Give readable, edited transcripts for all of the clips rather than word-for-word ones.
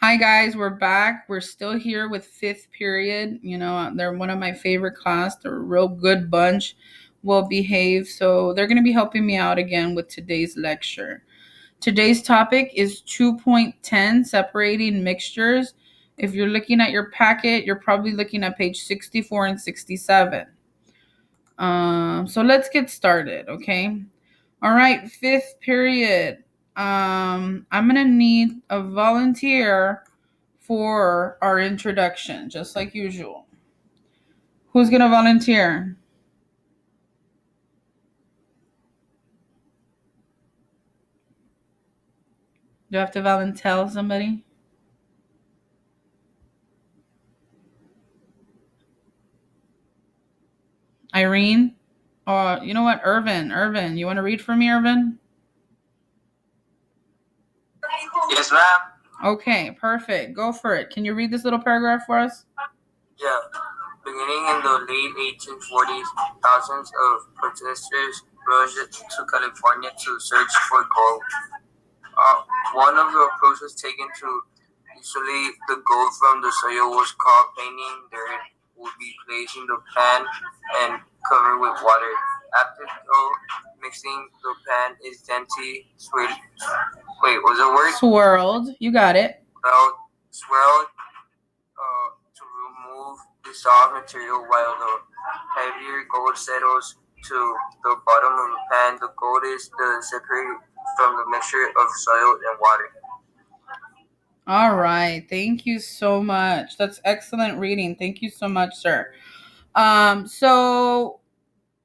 Hi guys, we're back. We're still here with fifth period. They're one of my favorite class. They're a real good bunch, well behaved. So they're going to be helping me out again with today's lecture. Today's topic is 2.10, separating mixtures. If you're looking at your packet, you're probably looking at page 64 and 67. So let's get started, okay? All right, fifth period. I'm gonna need a volunteer for our introduction, just like usual. Who's gonna volunteer? Do I have to volunteer somebody? Irene? Or you know what? Irvin, you want to read for me, Irvin? Yes, ma'am. Okay, perfect. Go for it. Can you read this little paragraph for us? Yeah. Beginning in the late 1840s, thousands of protesters rushed to California to search for gold. One of the approaches taken to isolate the gold from the soil was called planing. Dirt would be placed in the pan and covered with water. After mixing, the pan is gently swirled. Wait, was it word? Swirled. You got it. Swirled to remove the soft material while the heavier gold settles to the bottom of the pan. The gold is separated from the mixture of soil and water. All right. Thank you so much. That's excellent reading. Thank you so much, sir. So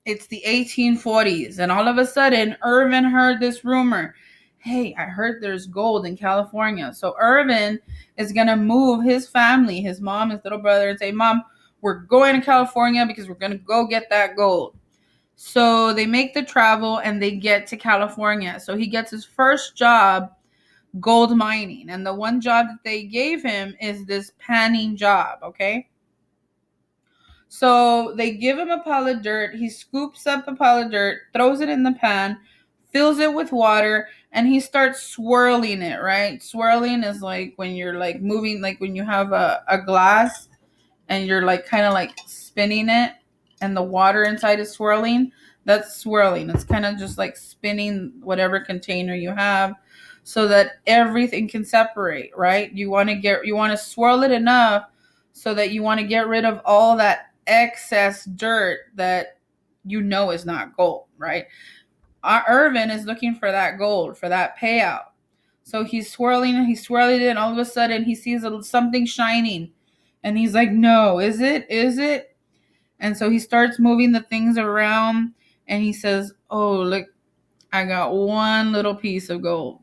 it's the 1840s, and all of a sudden, Irvin heard this rumor. Hey, I heard there's gold in California. So Irvin is gonna move his family, his mom, his little brother, and say, "Mom, we're going to California because we're gonna go get that gold." So they make the travel and they get to California. So he gets his first job gold mining. And the one job that they gave him is this panning job, okay? So they give him a pile of dirt. He scoops up a pile of dirt, throws it in the pan, fills it with water, and he starts swirling it, right? Swirling is like when you're like moving, like when you have a glass and you're like kind of like spinning it and the water inside is swirling. That's swirling. It's kind of just like spinning whatever container you have so that everything can separate, right? You want to swirl it enough so that you want to get rid of all that excess dirt that is not gold, right? Irvin is looking for that gold, for that payout. So he's swirling it, and all of a sudden he sees something shining. And he's like, "No, is it? Is it?" And so he starts moving the things around and he says, "Oh, look, I got one little piece of gold."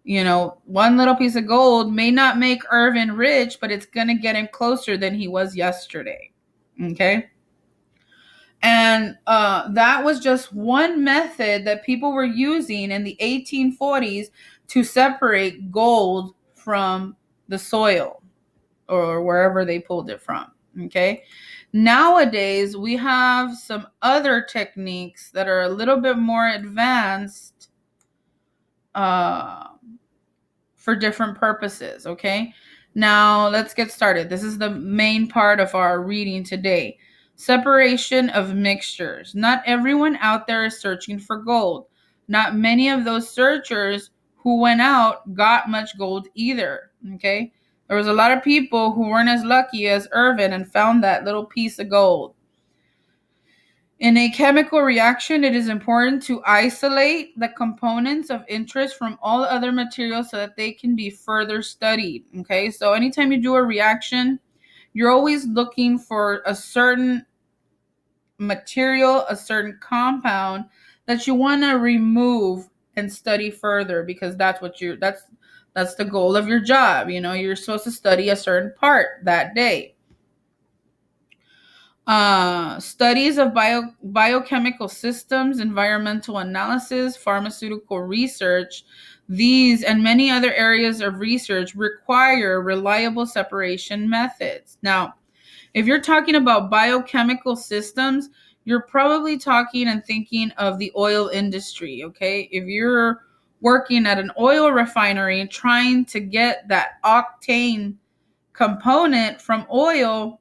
One little piece of gold may not make Irvin rich, but it's going to get him closer than he was yesterday. Okay? And that was just one method that people were using in the 1840s to separate gold from the soil or wherever they pulled it from. Okay. Nowadays, we have some other techniques that are a little bit more advanced for different purposes. Okay. Now, let's get started. This is the main part of our reading today. Separation of mixtures. Not everyone out there is searching for gold. Not many of those searchers who went out got much gold either. Okay. There was a lot of people who weren't as lucky as Irvin and found that little piece of gold. In a chemical reaction, it is important to isolate the components of interest from all other materials so that they can be further studied. Okay, so anytime you do a reaction, you're always looking for a certain material, a certain compound that you want to remove and study further because that's the goal of your job. You're supposed to study a certain part that day. Studies of biochemical systems, environmental analysis, pharmaceutical research, these and many other areas of research require reliable separation methods. Now, if you're talking about biochemical systems, you're probably talking and thinking of the oil industry, okay? If you're working at an oil refinery trying to get that octane component from oil,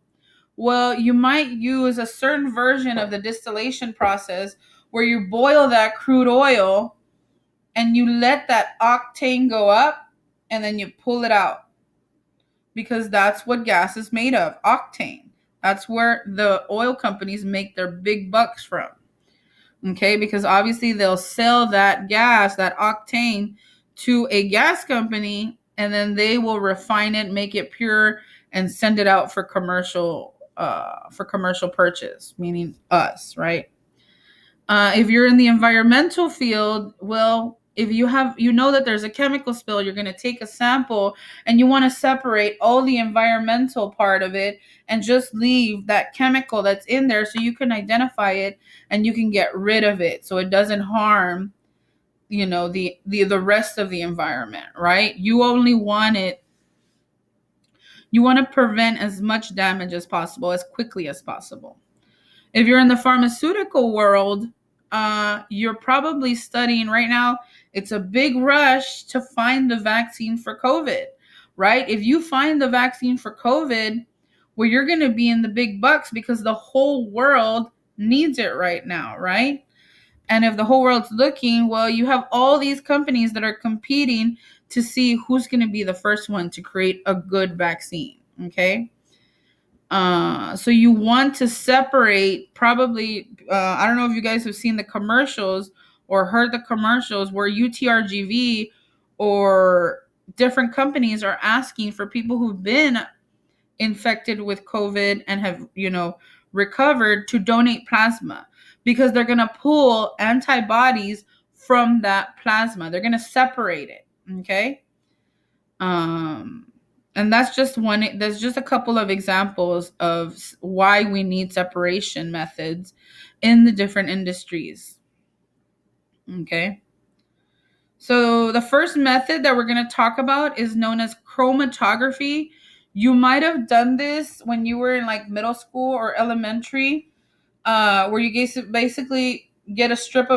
well, you might use a certain version of the distillation process where you boil that crude oil and you let that octane go up and then you pull it out, because that's what gas is made of, octane. That's where the oil companies make their big bucks from. Okay, because obviously they'll sell that gas, that octane, to a gas company, and then they will refine it, make it pure, and send it out for commercial purchase, meaning us, right? If you're in the environmental field, well, if you know that there's a chemical spill, you're going to take a sample and you want to separate all the environmental part of it and just leave that chemical that's in there so you can identify it and you can get rid of it so it doesn't harm, the rest of the environment, right? You only want it, you want to prevent as much damage as possible as quickly as possible. If you're in the pharmaceutical world, you're probably studying right now. It's a big rush to find the vaccine for COVID, right? If you find the vaccine for COVID, well, you're going to be in the big bucks because the whole world needs it right now, right? And if the whole world's looking, well, you have all these companies that are competing to see who's going to be the first one to create a good vaccine, okay? So you want to separate probably, I don't know if you guys have seen the commercials or heard the commercials where UTRGV or different companies are asking for people who've been infected with COVID and have, recovered to donate plasma because they're going to pull antibodies from that plasma. They're going to separate it. Okay. Um, and there's just a couple of examples of why we need separation methods in the different industries. Okay. So the first method that we're going to talk about is known as chromatography. You might have done this when you were in like middle school or elementary, where you basically get a strip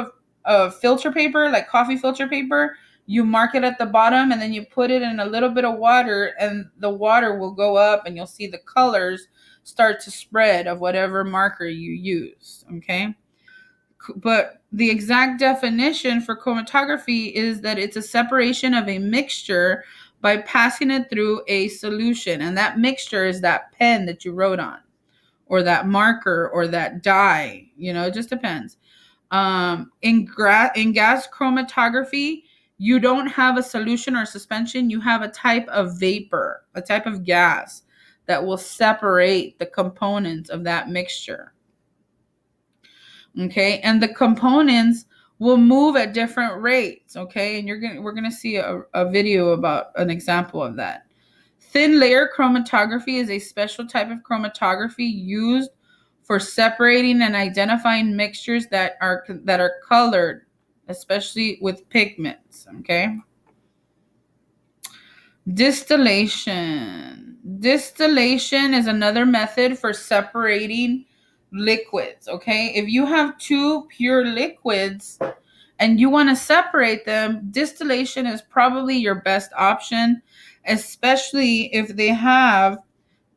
of filter paper, like coffee filter paper. You mark it at the bottom and then you put it in a little bit of water and the water will go up and you'll see the colors start to spread of whatever marker you use. Okay. But the exact definition for chromatography is that it's a separation of a mixture by passing it through a solution. And that mixture is that pen that you wrote on, or that marker, or that dye. It just depends. In gas chromatography, you don't have a solution or suspension. You have a type of vapor, a type of gas that will separate the components of that mixture. Okay, and the components will move at different rates. Okay, and we're gonna see a video about an example of that. Thin layer chromatography is a special type of chromatography used for separating and identifying mixtures that are colored, especially with pigments. Okay. Distillation is another method for separating liquids. Okay, if you have two pure liquids and you want to separate them, distillation is probably your best option, especially if they have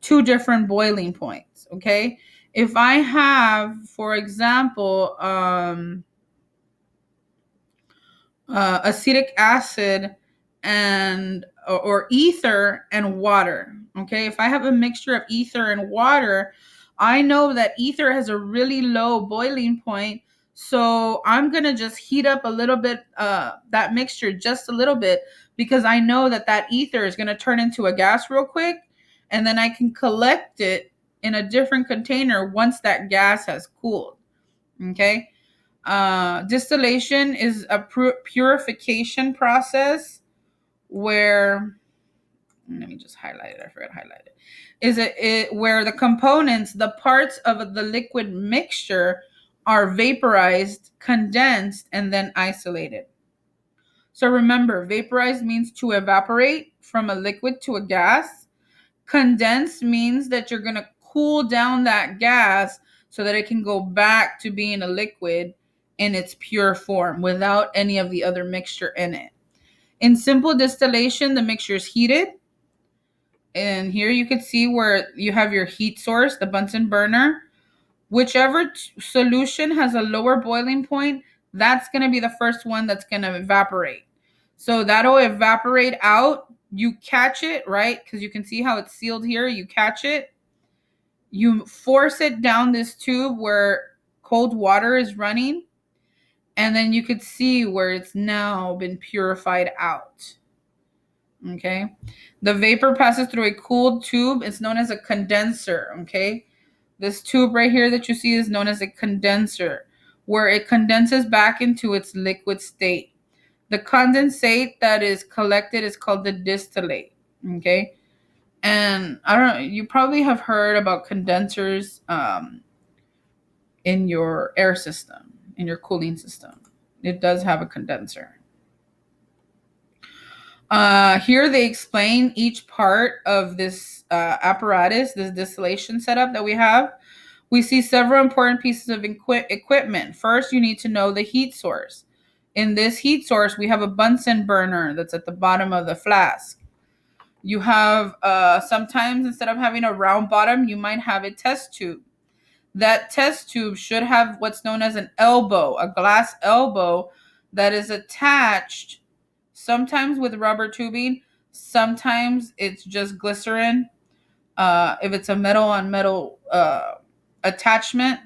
two different boiling points. Okay, if I have, for example, acetic acid and or ether and water. Okay, if I have a mixture of ether and water, I know that ether has a really low boiling point, so I'm gonna just heat up a little bit, that mixture just a little bit, because I know that ether is gonna turn into a gas real quick, and then I can collect it in a different container once that gas has cooled. Okay. Distillation is a purification process where, let me just highlight it. I forgot to highlight it. Is it where the components, the parts of the liquid mixture are vaporized, condensed, and then isolated. So remember, vaporized means to evaporate from a liquid to a gas. Condensed means that you're going to cool down that gas so that it can go back to being a liquid. in its pure form without any of the other mixture in it. In simple distillation, the mixture is heated. And here you can see where you have your heat source, the Bunsen burner. Whichever solution has a lower boiling point, that's going to be the first one that's going to evaporate. So that'll evaporate out. You catch it, right? Because you can see how it's sealed here. You catch it. You force it down this tube where cold water is running. And then you could see where it's now been purified out. Okay. The vapor passes through a cooled tube. It's known as a condenser. Okay. This tube right here that you see is known as a condenser, where it condenses back into its liquid state. The condensate that is collected is called the distillate. Okay. And I don't know, you probably have heard about condensers in your air system, in your cooling system. It does have a condenser. Here they explain each part of this apparatus, this distillation setup that we have. We see several important pieces of equipment. First, you need to know the heat source. In this heat source, we have a Bunsen burner that's at the bottom of the flask. You have, sometimes instead of having a round bottom, you might have a test tube. That test tube should have what's known as an elbow, a glass elbow that is attached sometimes with rubber tubing, sometimes it's just glycerin. If it's a metal on metal attachment,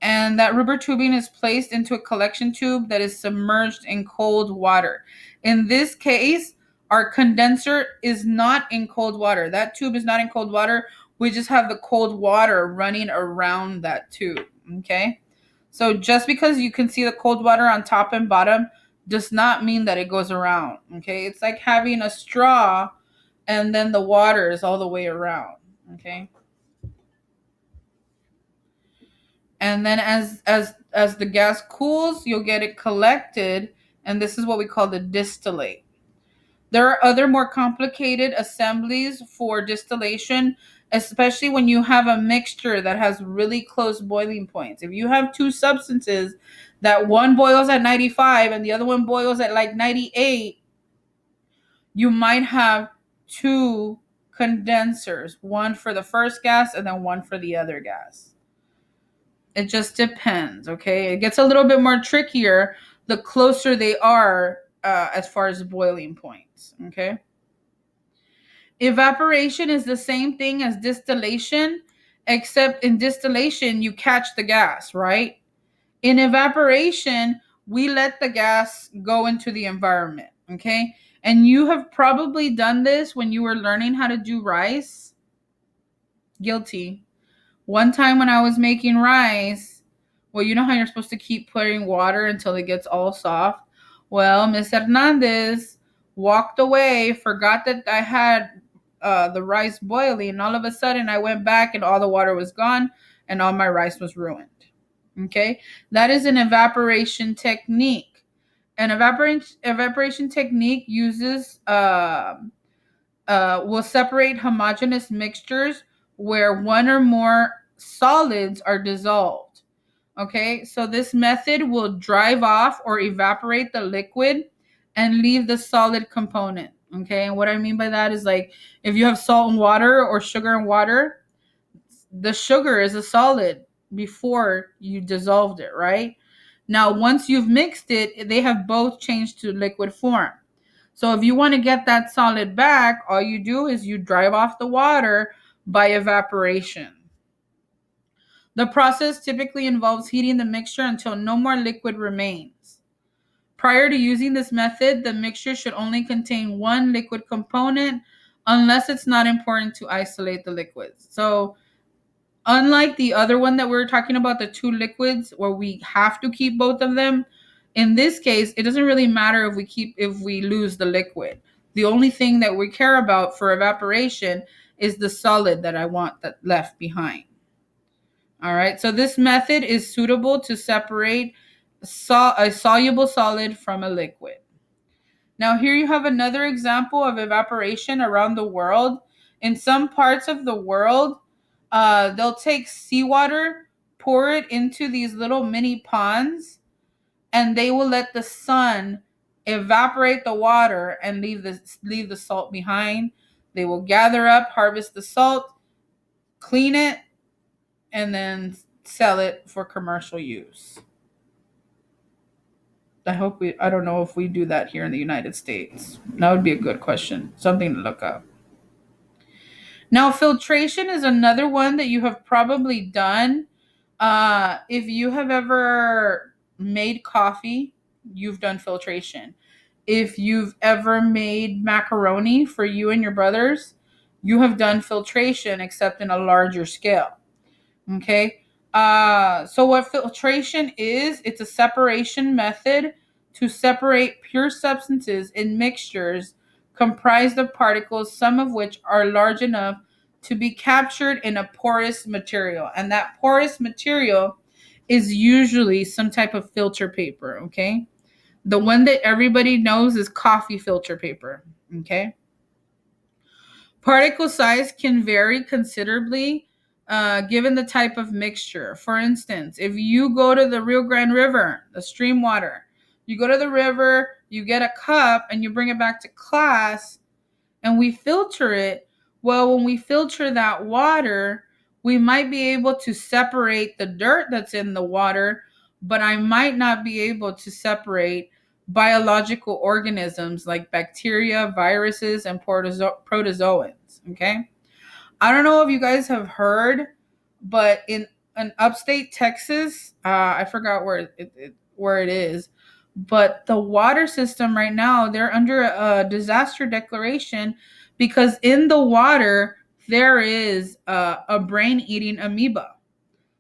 and that rubber tubing is placed into a collection tube that is submerged in cold water. In this case, our condenser is not in cold water. That tube is not in cold water. We just have the cold water running around that tube. Okay. So just because you can see the cold water on top and bottom does not mean that it goes around. Okay. It's like having a straw and then the water is all the way around. Okay. And then as the gas cools, you'll get it collected, and this is what we call the distillate. There are other more complicated assemblies for distillation, especially when you have a mixture that has really close boiling points. If you have two substances that one boils at 95 and the other one boils at like 98, you might have two condensers, one for the first gas and then one for the other gas. It just depends, okay? It gets a little bit more trickier the closer they are as far as boiling points, okay? Evaporation is the same thing as distillation, except in distillation, you catch the gas, right? In evaporation, we let the gas go into the environment, okay? And you have probably done this when you were learning how to do rice. Guilty. One time when I was making rice, well, you know how you're supposed to keep putting water until it gets all soft? Well, Miss Hernandez walked away, forgot that I had the rice boiling, and all of a sudden I went back and all the water was gone and all my rice was ruined. Okay? That is an evaporation technique. An evaporation technique uses will separate homogeneous mixtures where one or more solids are dissolved. Okay, so this method will drive off or evaporate the liquid and leave the solid component. Okay, and what I mean by that is like if you have salt and water or sugar and water, the sugar is a solid before you dissolved it, right? Now, once you've mixed it, they have both changed to liquid form. So if you want to get that solid back, all you do is you drive off the water by evaporation. The process typically involves heating the mixture until no more liquid remains. Prior to using this method, the mixture should only contain one liquid component unless it's not important to isolate the liquids. So unlike the other one that we were talking about, the two liquids where we have to keep both of them, in this case, it doesn't really matter if we lose the liquid. The only thing that we care about for evaporation is the solid that I want that left behind. All right, so this method is suitable to separate a soluble solid from a liquid. Now here you have another example of evaporation around the world. In some parts of the world, they'll take seawater, pour it into these little mini ponds, and they will let the sun evaporate the water and leave the salt behind. They will gather up, harvest the salt, clean it, and then sell it for commercial use. I don't know if we do that here in the United States. That would be a good question. Something to look up. Now, filtration is another one that you have probably done. If you have ever made coffee, you've done filtration. If you've ever made macaroni for you and your brothers, you have done filtration, except in a larger scale. Okay. So what filtration is, it's a separation method to separate pure substances in mixtures comprised of particles, some of which are large enough to be captured in a porous material. And that porous material is usually some type of filter paper. Okay. The one that everybody knows is coffee filter paper. Okay. Particle size can vary considerably given the type of mixture. For instance, if you go to the Rio Grande River, the stream water, you go to the river, you get a cup, and you bring it back to class, and we filter it. Well, when we filter that water, we might be able to separate the dirt that's in the water, but I might not be able to separate biological organisms like bacteria, viruses, and protozoans. Okay. I don't know if you guys have heard, but in upstate Texas, I forgot where it is, but the water system right now, they're under a disaster declaration because in the water there is a brain-eating amoeba.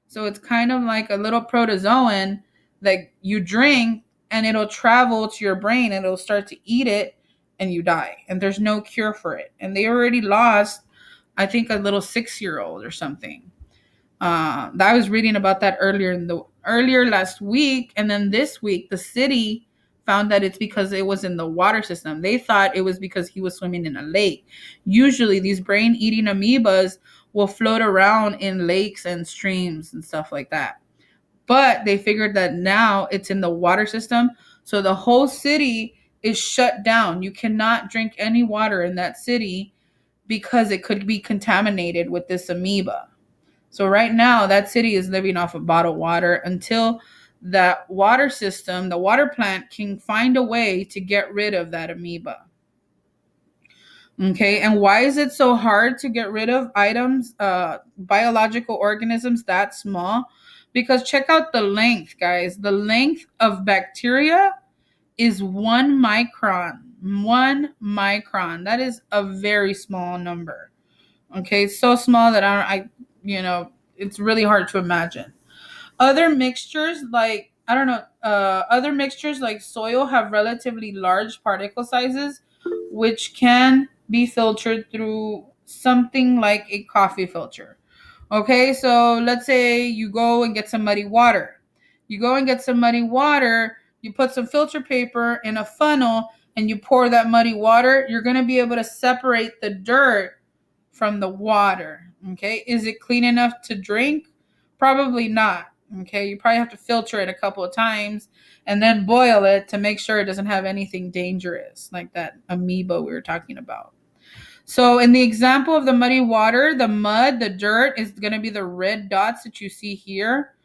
So it's kind of like a little protozoan that you drink, and it'll travel to your brain and it'll start to eat it, and you die. And there's no cure for it. And they already lost, I think, a little 6-year old or something. I was reading about that earlier last week, and then this week the city found that it's because it was in the water system. They thought it was because he was swimming in a lake. Usually, these brain-eating amoebas will float around in lakes and streams and stuff like that. But they figured that now it's in the water system, so the whole city is shut down. You cannot drink any water in that city because it could be contaminated with this amoeba. So right now, that city is living off of bottled water until that water system, the water plant, can find a way to get rid of that amoeba. Okay, and why is it so hard to get rid of items, biological organisms that small? Because check out the length, guys. The length of bacteria is 1 micron. 1 micron. That is a very small number. Okay, it's so small that it's really hard to imagine. Other mixtures like other mixtures like soil have relatively large particle sizes, which can be filtered through something like a coffee filter. Okay, so let's say you go and get some muddy water. You go and get some muddy water, you put some filter paper in a funnel, and you pour that muddy water, you're going to be able to separate the dirt from the water. Okay, is it clean enough to drink? Probably not. Okay, you probably have to filter it a couple of times and then boil it to make sure it doesn't have anything dangerous like that amoeba we were talking about. So in the example of the muddy water, the mud, the dirt is going to be the red dots that you see here,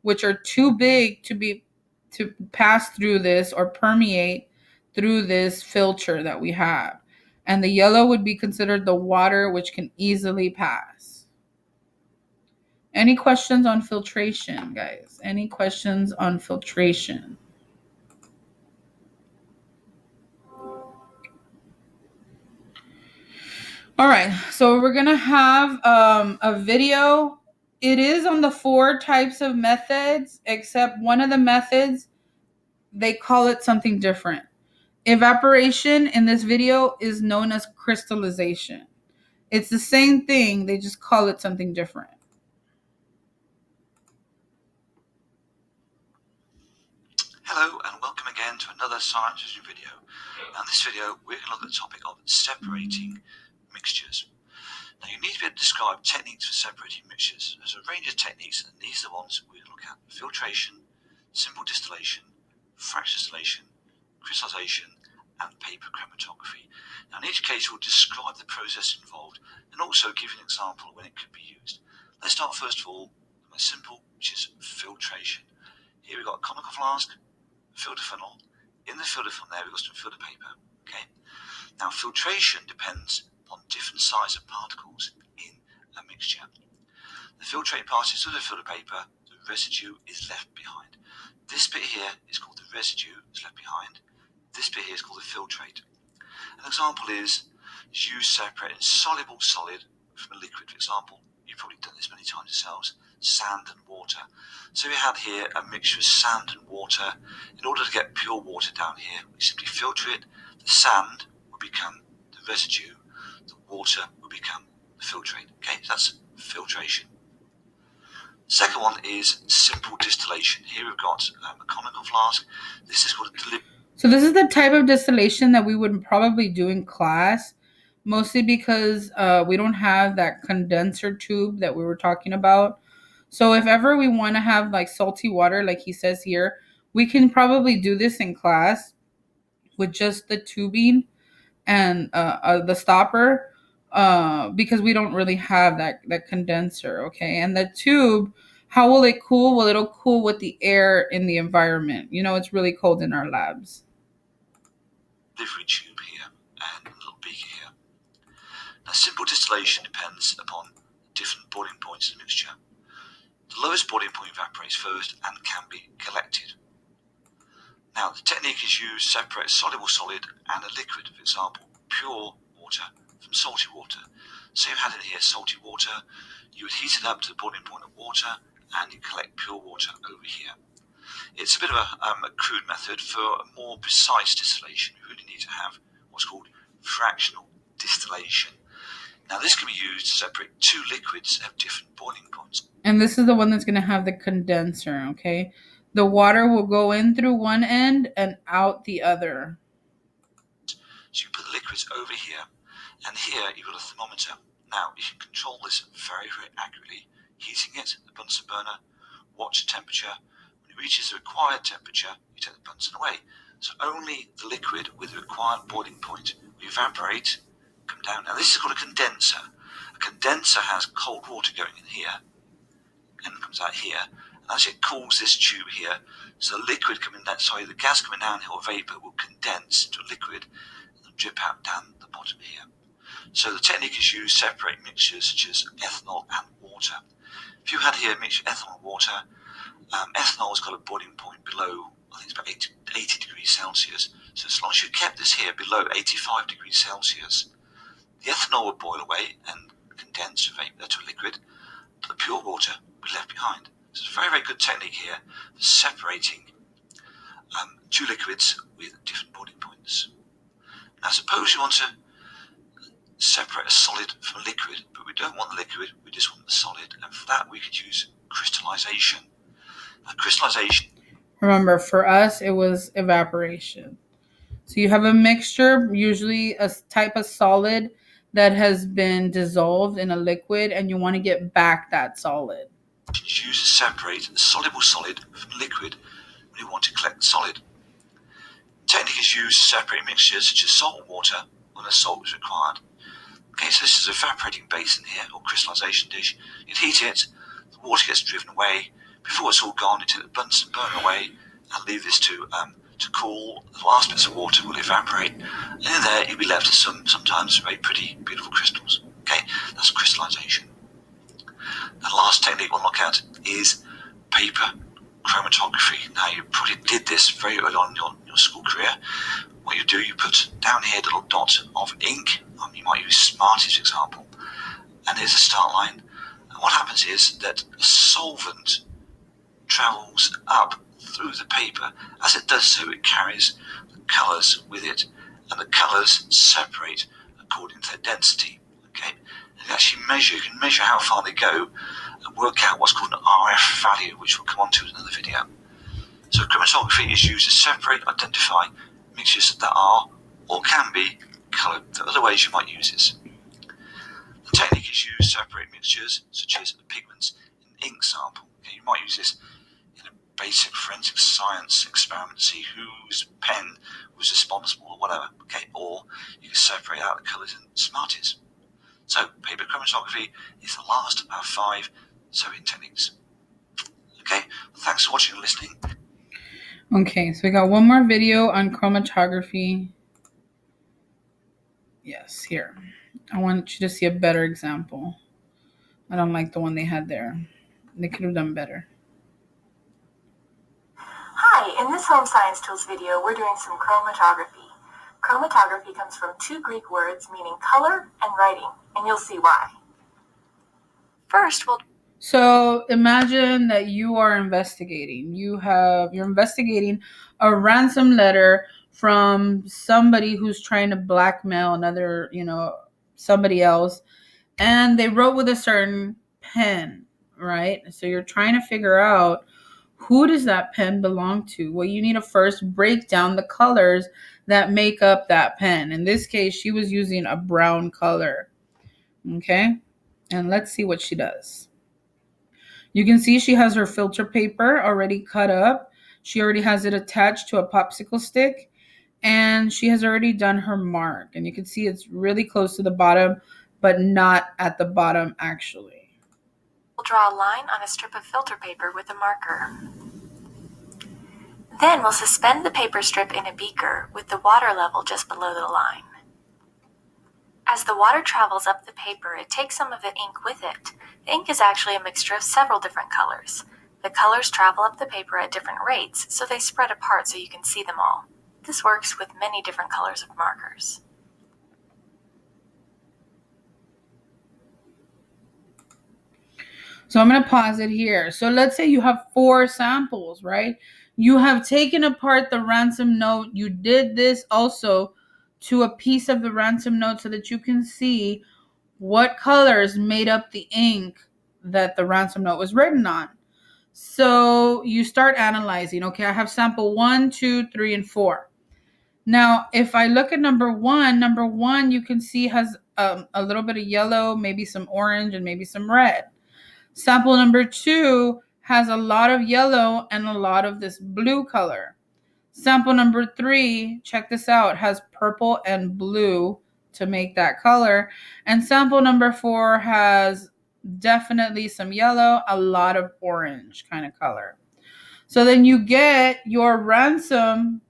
which are too big to pass through this or permeate through this filter that we have. And the yellow would be considered the water, which can easily pass. Any questions on filtration, guys? Any questions on filtration? All right, so we're gonna have a video. It is on the 4 types of methods, except one of the methods, they call it something different. Evaporation in this video is known as crystallization. It's the same thing, they just call it something different. Hello and welcome again to another Science Vision video. Now in this video we're going to look at the topic of separating mixtures. Now you need to be able to describe techniques for separating mixtures. There's a range of techniques and these are the ones we're going to look at: filtration, simple distillation, fracture distillation, crystallization, and paper chromatography. Now, in each case, we'll describe the process involved and also give you an example of when it could be used. Let's start first of all with the most simple, which is filtration. Here we've got a conical flask, filter funnel. In the filter funnel there, we've got some filter paper. Okay. Now, filtration depends on different size of particles in a mixture. The filtrate part is through the filter paper, the residue is left behind. This bit here is called the residue, is left behind. This bit here is called the filtrate. An example is you separating soluble solid from a liquid, for example. You've probably done this many times yourselves, sand and water. So we had here a mixture of sand and water. In order to get pure water down here, we simply filter it. The sand will become the residue, the water will become the filtrate. Okay, so that's filtration. Second one is simple distillation. Here we've got a conical flask. This is called a deliberate. So this is the type of distillation that we would probably do in class, mostly because we don't have that condenser tube that we were talking about. So if ever we want to have like salty water, like he says here, we can probably do this in class with just the tubing and the stopper, because we don't really have that condenser. Okay, and the tube, how will it cool? Well, it'll cool with the air in the environment. You know, it's really cold in our labs. Delivery tube here and a little beaker here. Now, simple distillation depends upon different boiling points in the mixture. The lowest boiling point evaporates first and can be collected. Now, the technique is used to separate a soluble solid and a liquid, for example, pure water from salty water. So you've had it here, salty water, you would heat it up to the boiling point of water and you collect pure water over here. It's a bit of a crude method. For a more precise distillation, you really need to have what's called fractional distillation. Now, this can be used to separate two liquids at different boiling points. And this is the one that's going to have the condenser, okay? The water will go in through one end and out the other. So you put the liquids over here, and here you've got a thermometer. Now, you can control this very, very accurately. Heating it, the Bunsen burner, watch the temperature. When it reaches the required temperature, you take the Bunsen away. So only the liquid with the required boiling point will evaporate, come down. Now, this is called a condenser. A condenser has cold water going in here, and it comes out here. And as it cools this tube here, so the liquid coming down, the gas coming down here, or vapor, will condense into a liquid and drip out down the bottom here. So the technique is used to separate mixtures such as ethanol and water. If you had here a mixture of ethanol and water, ethanol has got a boiling point below, I think it's about 80 degrees Celsius. So as long as you kept this here below 85 degrees Celsius, the ethanol would boil away and condense vapor to a liquid, but the pure water would be left behind. So it's a very, very good technique here for separating two liquids with different boiling points. Now, suppose you want to separate a solid from a liquid, but we don't want the liquid, we just want the solid. And for that, we could use crystallization. Now, crystallization. Remember, for us, it was evaporation. So you have a mixture, usually a type of solid that has been dissolved in a liquid, and you want to get back that solid. It's used to separate a soluble solid from liquid when you want to collect the solid. Technique is used to separate mixtures such as salt and water when the salt is required. Okay, so this is a evaporating basin here, or crystallization dish. You heat it, the water gets driven away. Before it's all gone, you take the Bunsen burner away and leave this to cool. The last bits of water will evaporate, and in there you'll be left with sometimes very pretty, beautiful crystals. Okay, that's crystallization. The last technique we'll look at is paper chromatography. Now, you probably did this very early on in your school career. What you do, you put down here a little dot of ink. You might use Smarties, for example. And here's a start line. And what happens is that a solvent travels up through the paper. As it does so, it carries the colours with it, and the colours separate according to their density. Okay, and you can measure how far they go and work out what's called an RF value, which we'll come on to in another video. So chromatography is used to separate, identify mixtures that are or can be coloured. There are other ways you might use this. The technique is used to separate mixtures such as pigments in an ink sample. Okay, you might use this in a basic forensic science experiment to see whose pen was responsible or whatever, okay? Or you can separate out the colours in Smarties. So paper chromatography is the last of our 5 separating techniques. Okay, well, thanks for watching and listening. Okay, so we got one more video on chromatography. Yes, here. I want you to see a better example. I don't like the one they had there. They could have done better. Hi, in this Home Science Tools video, we're doing some chromatography. Chromatography comes from 2 Greek words meaning color and writing, and you'll see why. First, So imagine that you are investigating. You're investigating a ransom letter from somebody who's trying to blackmail another, somebody else, and they wrote with a certain pen, right? So you're trying to figure out who does that pen belong to. Well, you need to first break down the colors that make up that pen. In this case, she was using a brown color. Okay? And let's see what she does. You can see she has her filter paper already cut up. She already has it attached to a popsicle stick. And she has already done her mark. And you can see it's really close to the bottom, but not at the bottom actually. We'll draw a line on a strip of filter paper with a marker. Then we'll suspend the paper strip in a beaker with the water level just below the line. As the water travels up the paper, it takes some of the ink with it. The ink is actually a mixture of several different colors. The colors travel up the paper at different rates, so they spread apart so you can see them all. This works with many different colors of markers. So I'm going to pause it here. So let's say you have 4 samples, right? You have taken apart the ransom note. You did this also to a piece of the ransom note so that you can see what colors made up the ink that the ransom note was written on. So you start analyzing. Okay, I have sample 1, 2, 3, and 4. Now, if I look at number one you can see has a little bit of yellow, maybe some orange, and maybe some red. Sample number 2 has a lot of yellow and a lot of this blue color. Sample number 3, check this out, has purple and blue to make that color. And sample number 4 has definitely some yellow, a lot of orange kind of color. So then you get your ransom,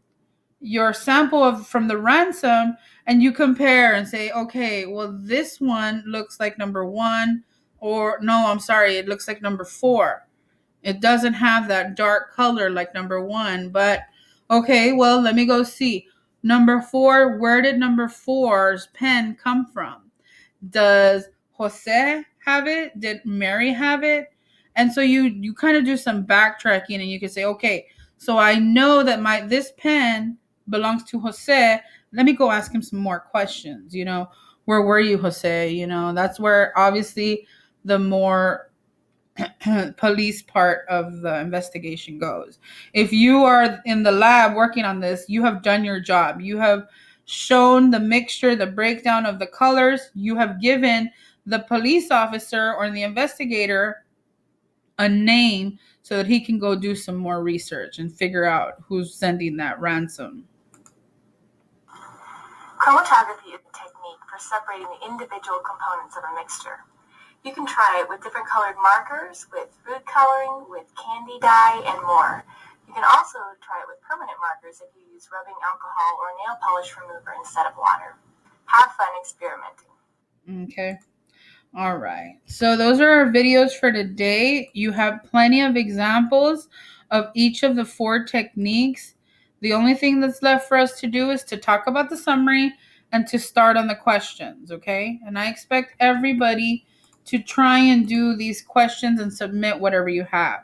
your sample from the ransom, and you compare and say, okay, well, this one looks like number 1, or no, I'm sorry, it looks like number 4. It doesn't have that dark color like number 1, but okay, well, let me go see. Number 4, where did number 4's pen come from? Does Jose have it? Did Mary have it? And so you kind of do some backtracking and you can say, okay, so I know that this pen belongs to Jose. Let me go ask him some more questions. Where were you, Jose? That's where obviously the more police part of the investigation goes. If you are in the lab working on this, you have done your job. You have shown the mixture, the breakdown of the colors. You have given the police officer or the investigator a name so that he can go do some more research and figure out who's sending that ransom. Chromatography is a technique for separating the individual components of a mixture. You can try it with different colored markers, with food coloring, with candy dye, and more. You can also try it with permanent markers if you use rubbing alcohol or nail polish remover instead of water. Have fun experimenting. Okay. All right. So those are our videos for today. You have plenty of examples of each of the 4 techniques. The only thing that's left for us to do is to talk about the summary and to start on the questions, okay? And I expect everybody to try and do these questions and submit whatever you have.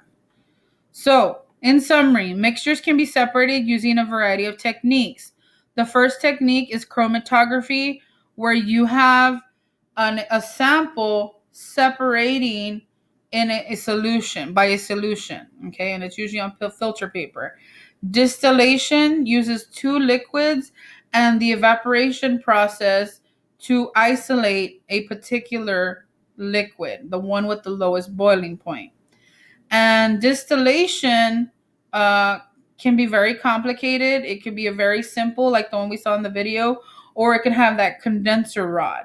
So, in summary, mixtures can be separated using a variety of techniques. The first technique is chromatography, where you have a sample separating in a solution, by a solution, okay? And it's usually on filter paper. Distillation uses 2 liquids and the evaporation process to isolate a particular liquid, the one with the lowest boiling point. And distillation can be very complicated. It could be a very simple, like the one we saw in the video, or it can have that condenser rod.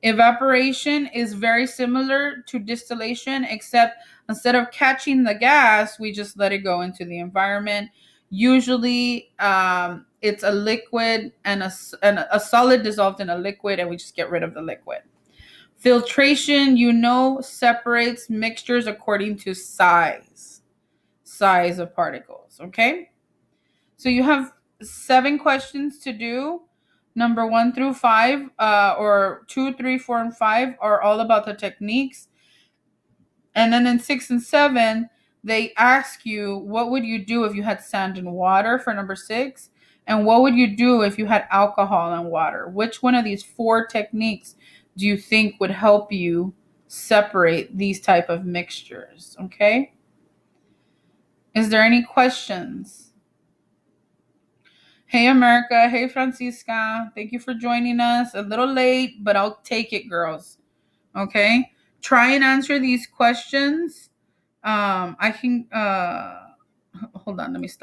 Evaporation is very similar to distillation, except instead of catching the gas, we just let it go into the environment. Usually, it's a liquid and a solid dissolved in a liquid, and we just get rid of the liquid. Filtration, separates mixtures according to size of particles. Okay, so you have 7 questions to do. Number 1 through 5, or 2, 3, 4, and 5 are all about the techniques. And then in 6 and 7, they ask you, what would you do if you had sand and water for number 6? And what would you do if you had alcohol and water? Which one of these 4 techniques do you think would help you separate these type of mixtures? Okay? Is there any questions? Hey, America. Hey, Francisca. Thank you for joining us. A little late, but I'll take it, girls. Okay? Try and answer these questions. I can, hold on, let me stop.